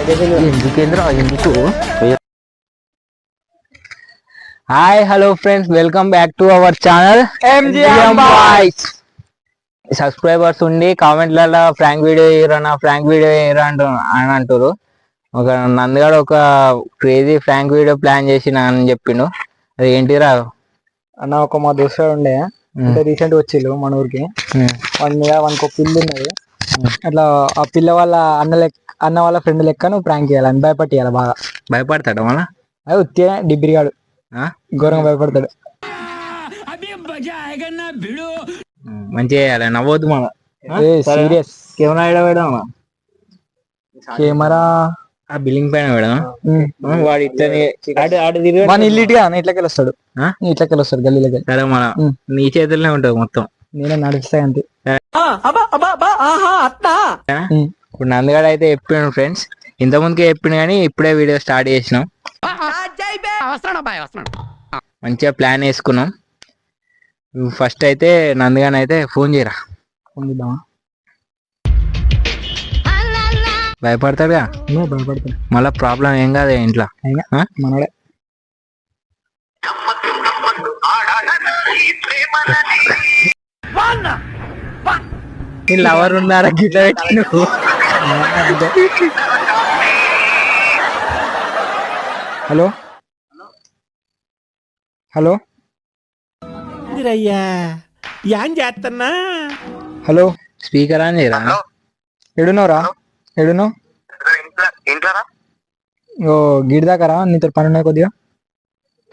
ఎందుకు hi hello friends, welcome back to our channel MGM boys. Subscribers ఉండి కామెంట్లలో prank video వేయరా అని అంటారు. ఒక నందిగాడు ఒక క్రేజీ ఫ్రాంక్ వీడియో ప్లాన్ చేసిన అని చెప్పిండు. అది ఏంటిరా అన్న? ఒక మా దోస్తు ఉండే, అంటే రీసెంట్ వచ్చిళ్ళు మన ఊరికి. వాడి మీద వానికి ఒక పిల్ల ఉన్నది. అట్లా ఆ పిల్ల వాళ్ళ అన్న వాళ్ళ ఫ్రెండ్ లెక్క నువ్వు ప్రాంక్ చేయాలని భయపట్టియాలి. బాగా భయపడతాడు మన అది ఉత్తే డిబ్రిగాడు ఘోరంగా భయపడతాడు. మంచిగా చేయాలి, నవ్వద్దు మన సీరియస్. కెమెరా బిల్లింగ్ పైన పెడదాం. వాడు ఇట్లా ఇట్లకెళ్ళి వస్తాడు, ఇట్లకెళ్ళి వస్తాడు గల్లీలకి. సరే మన నీ చేతుల్లోనే ఉంటుంది మొత్తం, నేనే నడుస్తాయి అంతే. ఇప్పుడు నందిగాడు అయితే చెప్పిండు ఫ్రెండ్స్, ఇంత ముందుకే చెప్పిండు కానీ ఇప్పుడే వీడియో స్టార్ట్ చేసినాం. మంచిగా ప్లాన్ వేసుకున్నాం. ఫస్ట్ అయితే నందిగాని అయితే ఫోన్ చేయరా. భయపడతాడుగా, భయపడతాడు. మళ్ళా ప్రాబ్లం ఏం కాదు ఇంట్లో మనడే. లవర్ ఉన్నారా గిట్ల పెట్టి నువ్వు? హలో హలో చేస్తున్నా? హలో స్పీకర్ ఆన్ చేయరా. ఎడున్నావురా? ఎడున్నావు? ఓ గిడి దాకారా, నీతో పని ఉన్నాయి కొద్దిగా.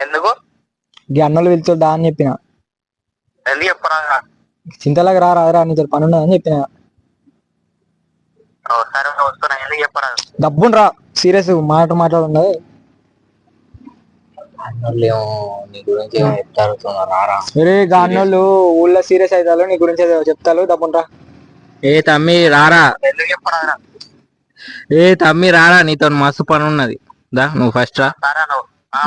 ఎందుకు? గీ అన్నలు వెళ్తుందా అని చెప్పిన. చింతలాగా రారా, నీతో పని ఉన్నదని చెప్పిన. డబ్బును రా, సీరియస్ మాట్లాడున్నది. వేరే అన్నోళ్ళు ఊళ్ళో సీరియస్ అవుతారు, నీ గురించి చెప్తారు. డబ్బును రా. ఏ తమ్మి రారా, నీతో మస్తు పని ఉన్నది. దా నువ్వు ఫస్ట్ రా.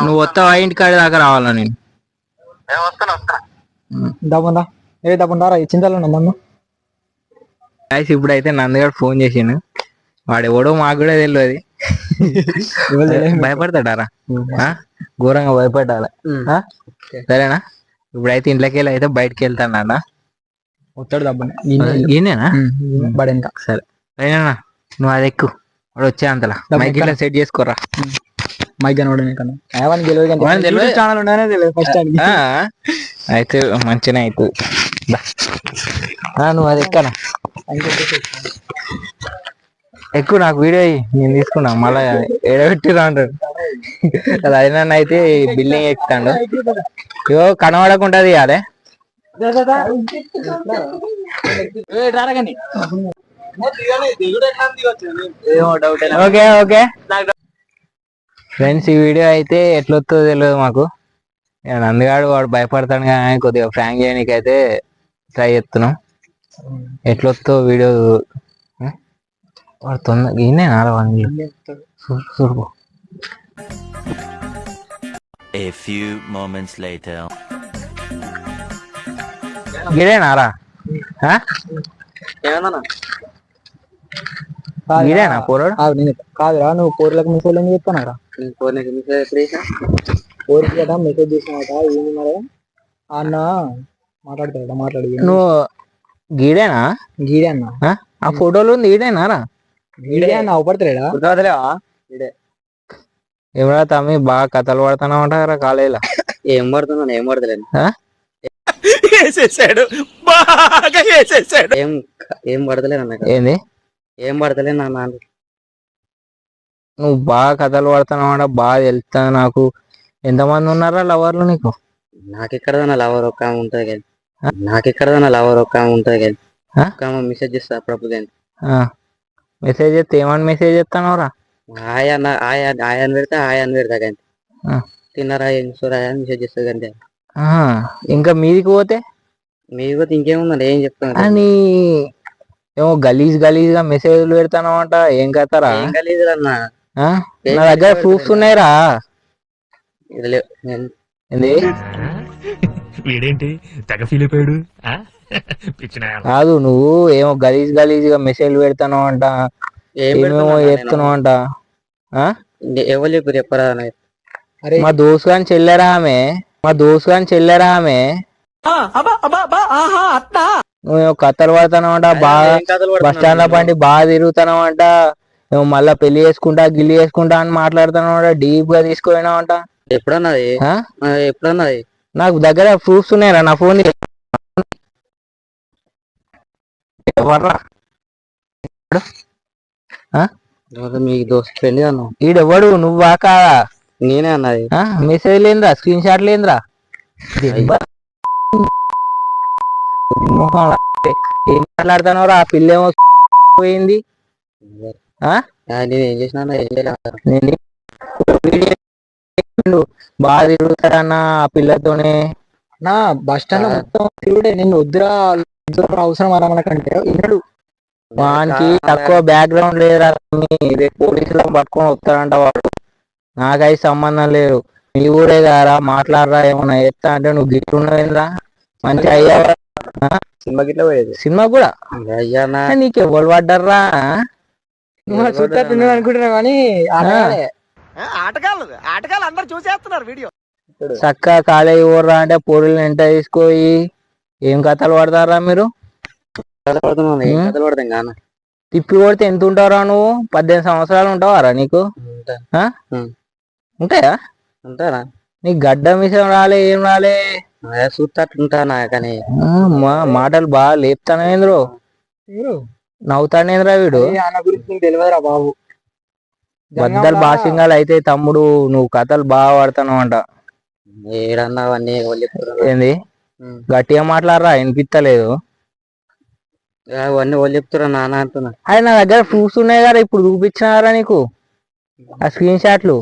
నువ్వు వస్తావా ఇంటి కాడి దాకా రావాలా? నేను డబ్బును రా. డబ్బును రా, చింతలు ఉన్నా మన్ను. ఇప్పుడైతే నందిగాడు ఫోన్ చేసిండు. వాడు ఎవడో మాకు కూడా తెలియదు. భయపడతాడారా? ఘోరంగా భయపడాలి. సరేనా? ఇప్పుడైతే ఇంట్లోకి వెళ్ళి అయితే బయటకి వెళ్తాడా? వస్తాడు డబ్బుని. ఈయనేనా? బడేనక. సరే సరేనా, నువ్వు అది ఎక్కువ. వాడు వచ్చే అంతలా మైక్ ఇట్లా సెట్ చేసుకోరా. మైక్ అయితే మంచిగా అవుతుంది. నువ్వు అది ఎక్కనా ఎక్కువ, నాకు వీడియో నేను తీసుకున్నా. మళ్ళా ఎడబెట్టిరా అంటాడు. అది అయినా అయితే బిల్డింగ్ ఎక్కుతాడు. ఇవో కనబడకుంటది అదే. ఓకే ఓకే ఫ్రెండ్స్, ఈ వీడియో అయితే ఎట్లొస్తుందో తెలియదు మాకు. నందిగాడు వాడు భయపడతాడు కానీ కొద్దిగా ఫ్రాంక్ చేయడానికి అయితే ట్రై చేస్తున్నాం. ఎట్లొస్తుందో వీడియో వాడు తొందరగా ఈయనే నారవాణి చూడుకో. A few moments later. గిరేనారా? గిరేనా పోరాడు? కాదురా, నువ్వు పోర్లకు మెసేజ్ ఏం చెప్తానరా? పోర్కి కదా మెసేజ్ చేసినాట. ఏంది మరి అన్న మాట్లాడతాడా? మాట్లాడి నువ్వు గీడేనా? గీడే అన్న ఆ ఫోటోలు ఉంది. ఈడేనారా? గీడే అన్న అవపడతలేడా? ఏమరా తమ్మి, బాగా కథలు పడుతున్నావు కదా కాలేజీలో? ఏం పడుతున్నా? ఏం పడతలేను. బాగా వేసేసాడు. ఏం పడతలేను. ఏంది ఏం పడతలేను అన్న. నువ్వు బాగా కథలు పడుతున్నావు, బాగా తెలుస్తుంది నాకు. ఎంతమంది ఉన్నారా లవర్లు నీకు? నాకెక్కడదన్నా లవర్ ఒక్క ఉంటది కానీ, మెసేజ్ చేస్తా అప్పుడప్పుడు కానీ. మెసేజ్ చేస్తే ఏమని మెసేజ్ చేస్తానవరా? ఆయన పెడతా కానీ. తిన్నారా, ఏం చూరా అని మెసేజ్ చేస్తుంది కానీ. ఇంకా మీదికి పోతే ఇంకేముందండి, ఏం చెప్తాను అని ఏమో గలీజ్గా మెసేజ్లు పెడతానమాట. ఏం కథరా? ఏం గలీజ్ అన్నా, నా దగ్గర ప్రూఫ్స్ ఉన్నాయిరా. వీడేంటి తెగ ఫీల్ అయిపోయాడు? కాదు, నువ్వు ఏమో గలీజ్గా మెసేజ్లు పెడతాను అంట, ఏమేమో చెప్తున్నావు అంట. ఆ? ఎవరు చెప్పారు చెప్పరా అని. అరే మా దోస్తు గాని చెల్లెరా ఆమె, మా దోస్తు గాని చెల్లెరా ఆమె. నువ్వు కథలు పడతానంట బాగా, ఏం కథలు బస్ స్టాండ్ లో పడుతున్నావు పండి బాగా తిరుగుతానంట. నువ్వు మళ్ళా పెళ్లి చేసుకుంటా గిల్లి చేసుకుంటా అని మాట్లాడుతున్నావు, డీప్ గా తీసుకుపోయినావంట. ఎప్పుడన్నది ఆ? ఎప్పుడన్నది నాకు దగ్గర ప్రూఫ్స్ ఉన్నాయరా, నా ఫోన్ ఎవర్రా మీకు దోస్త్ ఫ్రెండ్ అన్నావు. ఈడెవడు నువ్వా కాదా? నేనే అన్నది. మెసేజ్ లేదురా, స్క్రీన్ షాట్ లేదురా. ఏం మాట్లాడుతున్నావురా? ఆ పిల్ల ఏమో పోయింది. ఆ? నేను ఏం చేసినా ఏం చేయలేదు. నేను బాగా తిరుగుతారన్న ఆ పిల్లతోనే. నా బస్ స్టాండ్ లో మొత్తం తిరుగుడే. నిన్ను వద్దురా అవసరం అరా మనకంటే ఇన్నాడు. వానికి తక్కువ బ్యాక్గ్రౌండ్ లేదురా. రేపు పోలీసులను పట్టుకొని వస్తారంట వాడు. నాకైతే సంబంధం లేదు. నీ ఊరే కారా, మాట్లాడరా, ఏమన్నా ఎత్తా అంటే నువ్వు గిట్టున్నదేంద్రా? మంచి అయ్యా సినిమా గిట్లా పోయేది. సినిమా కూడా అయ్యా నీకు ఎవరు పడ్డర్రా? నువ్వు చూస్తే అనుకుంటున్నావు కానీ ఆటగాళ్ళు అందరు చూసేస్తున్నారు వీడియో. చక్కగా కాలేజీ పోర్రా అంటే పొరులు ఎంట తీసుకోయి ఏం కథలు పడతారా మీరు? కథలు పడతాం కాన. తిప్పి కొడితే ఎంత ఉంటావురా నువ్వు? 18 సంవత్సరాలు ఉంటావారా నీకు? ఉంటాయా? ఉంటారా? నీకు గడ్డ మిసం రాలే, ఏం రాలే. చూస్తట్లుంటానా కానీ మాటలు బాగా లేపుతానేంద్రో. నవ్వుతానేంద్రా వీడు. అన్న గురించి నీకు తెలియదురా బాబు. బద్దలు బాసింగాలు అయితే తమ్ముడు, నువ్వు కథలు బాగా పడతావు అంట. ఏడన్నా అవన్నీ ఏంది? గట్టిగా మాట్లాడరా, వినిపిస్తలేదు. అవన్నీ వాళ్ళు చెప్తురా నాన్న అంటున్నా. అది నా దగ్గర ప్రూఫ్స్ ఉన్నాయి కదా, ఇప్పుడు చూపించినారా నీకు ఆ స్క్రీన్ షాట్లు?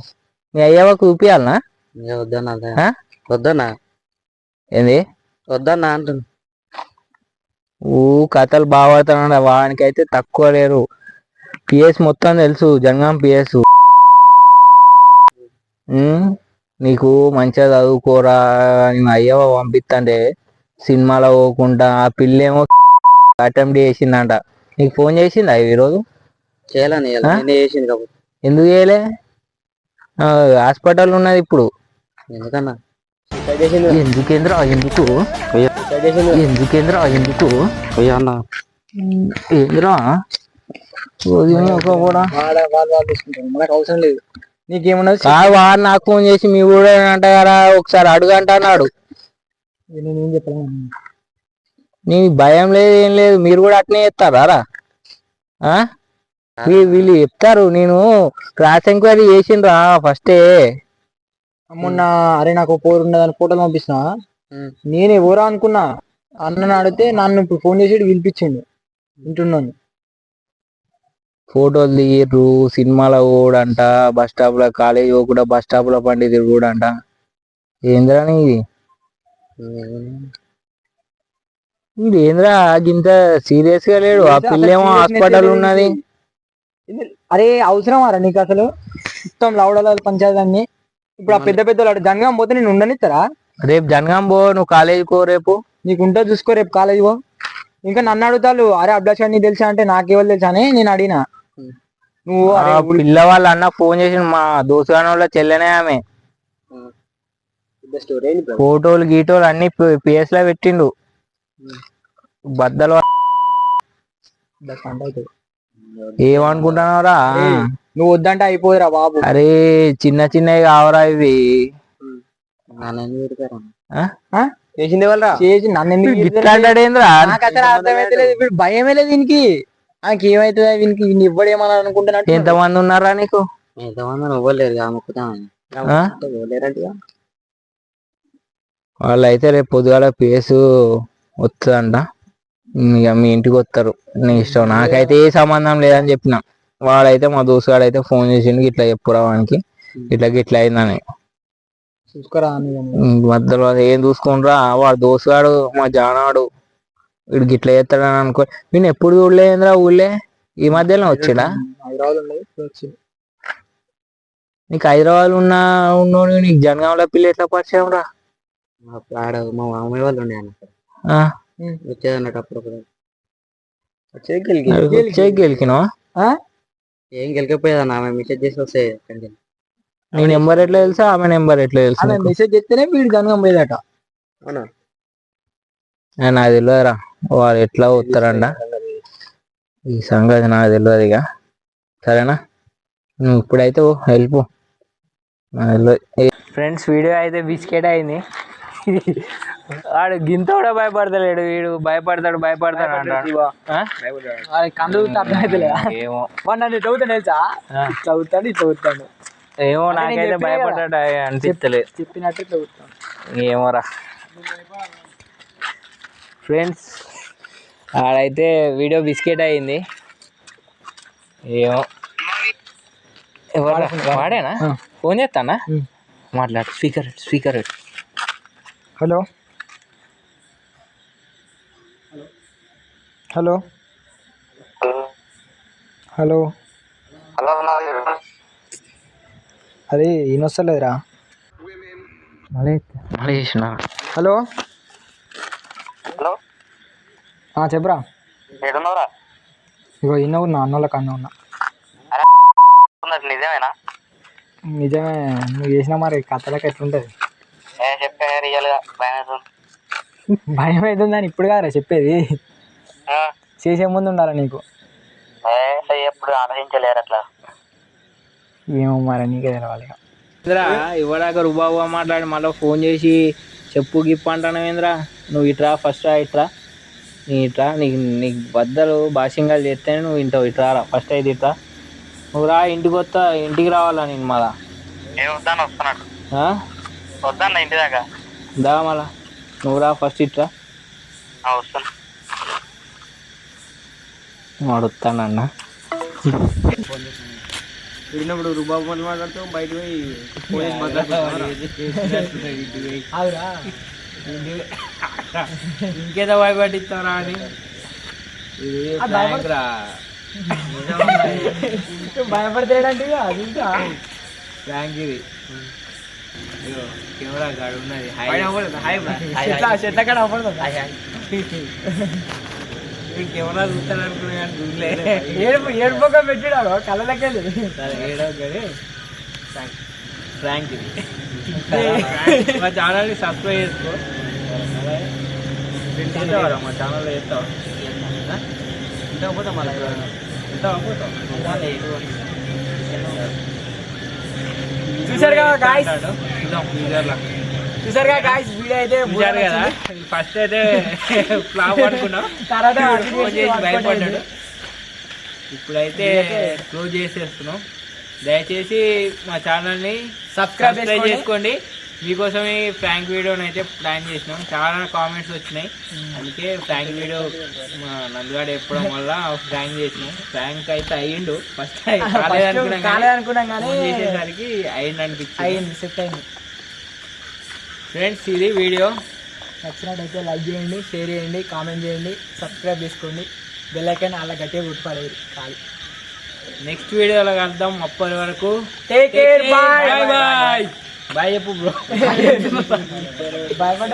మీ అయ్యవకు చూపియాలనా? వద్దన్నా వద్దన్నా. ఏంది? వద్దన్నా అంటున్నా. కథలు బాగా పడతాడు వానికి అయితే తక్కువ లేరు. పిఎస్ మొత్తం తెలుసు, జనగాం పిఎస్. నీకు మంచిగా చదువుకోరా నేను అయ్యవ పంపిస్తాంటే సినిమాలో పోకుండా ఆ పిల్లేమో అటెంప్ట్ చేసిందంట. నీకు ఫోన్ చేసిందా ఈరోజు? ఎందుకు చేయలే? హాస్పిటల్ ఉన్నది ఇప్పుడు. ఎందుకన్నా? ఎందుకేంద్రా ఎందుకు? ఎందుకేంద్రా ఎందుకు? అన్న ఏంద్రా కూడా మనకు అవసరం లేదు. నీకేమన్నా వాడు నాకు ఫోన్ చేసి మీ కూడా అంట కదా ఒకసారి అడుగు అంటున్నాడు. నేనేం చెప్పాను? నీ భయం లేదు ఏం లేదు, మీరు కూడా అట్నే చెప్తారా? వీళ్ళు చెప్తారు. నేను క్రాస్ ఎంక్వైరీ చేసిండ్రా ఫస్టే. మొన్న అరే నాకు పోరు ఉన్నదని ఫోటోలు పంపిస్తున్నా. నేను ఎవరా అనుకున్నా. అన్నని అడిగితే నన్ను ఇప్పుడు ఫోన్ చేసి పిలిపించిండు. వింటున్నాను. ఫోటోలు దిగిర్రు, సినిమాలో కూడా అంట, బస్ స్టాప్ లో కాలేజీ కూడా బస్ స్టాప్ లో పండి తిరుగుడు అంట. ఏంద్రా ఇది? ఏంద్రా ఇంత సీరియస్ గా లేడు? ఆ పిల్లేమో హాస్పిటల్ ఉన్నది. అరే అవసరం అరా నీకు అసలు? మొత్తం లౌడల పంచాయతీ అన్ని. ఇప్పుడు ఆ పెద్ద పెద్ద జనగాం పోతే నేను ఉండనిస్తారా? రేపు జనగాం పో, నువ్వు కాలేజీ కో రేపు. నీకు ఉంటుంది చూసుకో రేపు కాలేజీ పో. ఇంకా నన్ను అడుగుతారు అరే అభిలాష్ నీకు తెలుసా అంటే నాకేవాళ్ళు తెలుసా అని నేను అడిగినా. నువ్వు పిల్ల వాళ్ళ అన్న ఫోన్ చేసి మా దోసుగాని వాళ్ళ చెల్లెనే ఆమె. ఫోటోలు గీటోలు అన్ని పిఎస్ లో పెట్టిండు. బద్దలు ఏమనుకుంటున్నావురా? నువ్వు వద్దంటే అయిపోదురా బాబు. అరే చిన్న చిన్నవి కావరా ఇవి. చేసింది వాళ్ళరా చేసి నన్ను ఎందుకు నాకు అసలు అర్థమైతే లేదు. ఇప్పుడు భయమే లేదు దీనికి. నాకు ఏమైతుంది వీనికి ఇవ్వడేమని అనుకుంటున్నట్టు. ఎంతమంది ఉన్నారా నీకు? ఎంతమంది ఇవ్వలేరు. వాళ్ళు అయితే రేపు పొద్దుగాల పిఎస్ వస్తుందంట. ఇక మీ ఇంటికి వస్తారు, నీ ఇష్టం. నాకైతే ఏ సంబంధం లేదని చెప్పిన. వాడైతే మా దోస్తుగాడు అయితే ఫోన్ చేసిండు ఇట్లా చెప్పురా వానికి ఇట్లా గిట్లా అయిందని. చూసుకోరా మధ్యలో ఏం చూసుకుంటారా? వాడు దోస్తుగాడు మా జానాడు వీడు గిట్లా చేస్తాడని అనుకో. నేను ఎప్పుడు చూడలేదురా ఊళ్ళే. ఈ మధ్యలో వచ్చిడా? నీకు హైదరాబాద్ ఉన్నోడు నీకు జనగాంలో పిల్ల ఎట్లా పరిచయం రా? ఆడ మా మామయ్య వాళ్ళు ఉండే వచ్చేదన్నట్టు అప్పుడప్పుడు. గెలికినావా? ఏం గెలకపోయేదన్న ఆమె మెసేజ్ చేసి వస్తే నీ నెంబర్ ఎట్లా తెలుసా ఆమె నెంబర్ ఎట్లా తెలుసా ఆమె నీకు? మెసేజ్ చేస్తేనే వీడు గనుగం పోయేదట. అవునా నాకు తెలియదురా వాళ్ళు ఎట్లా వస్తారంట ఈ సంగతి నాకు తెలియదు ఇక. సరేనా నువ్వు ఇప్పుడైతే వెళ్ళిపో. ఫ్రెండ్స్ వీడియో అయితే బిస్కెట్ అయింది. వాడు గింత కూడా భయపడతలేడు, వీడు భయపడతాడు అంటాడు. కందు అర్థమైతలే ఏమో వాడు నన్ను చదువుతాను తెలుసా, చదువుతాడు చదువుతాడు ఏమో నాకైతే భయపడ్డాడు అనిపిస్తలేదు. చెప్పినట్టు చదువుతాను. ఏమోరా ఫ్రెండ్స్ ఆడైతే వీడియో బిస్కెట్ అయింది. ఏమో వాడేనా ఫోన్ చేస్తానా మాట్లాడు. స్పీకర్ హలో హలో హలో అదే ఈయనొస్తలేదురా. మళ్ళీ చేసిన హలో హలో చెప్పరా. ఏడున్నావురా? ఇగో ఇన్న ఉన్నా, అన్నోళ్ళకి అన్న ఉన్నా. నిజమేనా? నిజమే. నువ్వు చేసిన మరి కథలకు ఎట్లుంటది? చెప్పే రియల్గా భయం అవుతుందని ఇప్పుడు కాదురా చెప్పేది, చేసే ముందు ఉండాలి నీకు. ఎప్పుడు ఆలోచించలేరు అట్లా. ఏమో మరి నీకే తెలవాలి. ఇవ్వడాక రుబాబా మాట్లాడి మళ్ళీ ఫోన్ చేసి చెప్పు గిప్పు అంటాను ఏంద్రా. నువ్వు ఇట్రా ఫస్ట్ ఇట్రా, నీ ఇట్రా నీకు బద్దలు బాసింగాలు చేస్తేనే నువ్వు ఇంటావు. ఇట్రా ఫస్ట్ అయితే ఇట్రా, నువ్వు రా ఇంటికి రావాలా నేను మళ్ళా. వస్తాను వస్తున్నాడు వద్దన్న ఇంటి దాకా దా మళ్ళా నువ్వు రా ఫస్ట్ ఇట్రా. వస్తాను వాడు వస్తానన్నా. వెళ్ళినప్పుడు రుబాబు మళ్ళీ మాట్లాడుతూ బయట పోయి ఇంకేదో భయపడిస్తారా అని భయపడతాడంటే అది ఇంకా ప్రాంక్ ఇది. కెమెరా గాడు ఉన్నది చెట్ల కాడ అవపడుతుంది. కెమెరా చూస్తాను అనుకున్నా కానీ చూడలే. ఏడుపోక పెట్టాడు కళ్ళకి ఏడో కానీ ప్రాంక్ ఇది. మా ఛానల్ని సబ్స్క్రైబ్ చేసుకో. చేస్తావా మా ఛానల్లో చేస్తావా? ఇంత పోతా మళ్ళీ ఎంత చూసారుగా గాయ్స్, చూసారుగా గాయ్స్ వీడియో అయితే చూసారు కదా. ఫస్ట్ అయితే ఫ్లాప్ అనుకున్నాం, తర్వాత ఫోన్ చేసి భయపడ్డాడు. ఇప్పుడైతే క్లోజ్ చేసేస్తున్నాం. దయచేసి మా ఛానల్ని సబ్స్క్రైబ్ చేసుకోండి. మీకోసం ఈ ఫ్రాంక్ వీడియోని అయితే ప్లాన్ చేసినాం. చాలా కామెంట్స్ వచ్చినాయి, అందుకే ఫ్రాంక్ వీడియో మా నందుగాడు చెప్పడం వల్ల ఫ్రాంక్ చేసినాం. ఫ్రాంక్ అయితే అయ్యిండు. ఫస్ట్ కాలేదనుకున్నాం కానీ చేసేసరికి అయ్యింది అనిపించింది. అయ్యింది, సెట్ అయింది. ఫ్రెండ్స్ ఇది వీడియో నచ్చినట్టయితే లైక్ చేయండి, షేర్ చేయండి, కామెంట్ చేయండి, సబ్స్క్రైబ్ చేసుకోండి. బెల్ ఐకాన్ అలా గట్టిగా గుర్తుపడేది కాదు. నెక్స్ట్ వీడియోలో కలుద్దాం. అప్పటి వరకు టేక్ కేర్, బాయ్ బాయ్ చెప్పు బ్రో. భయపడ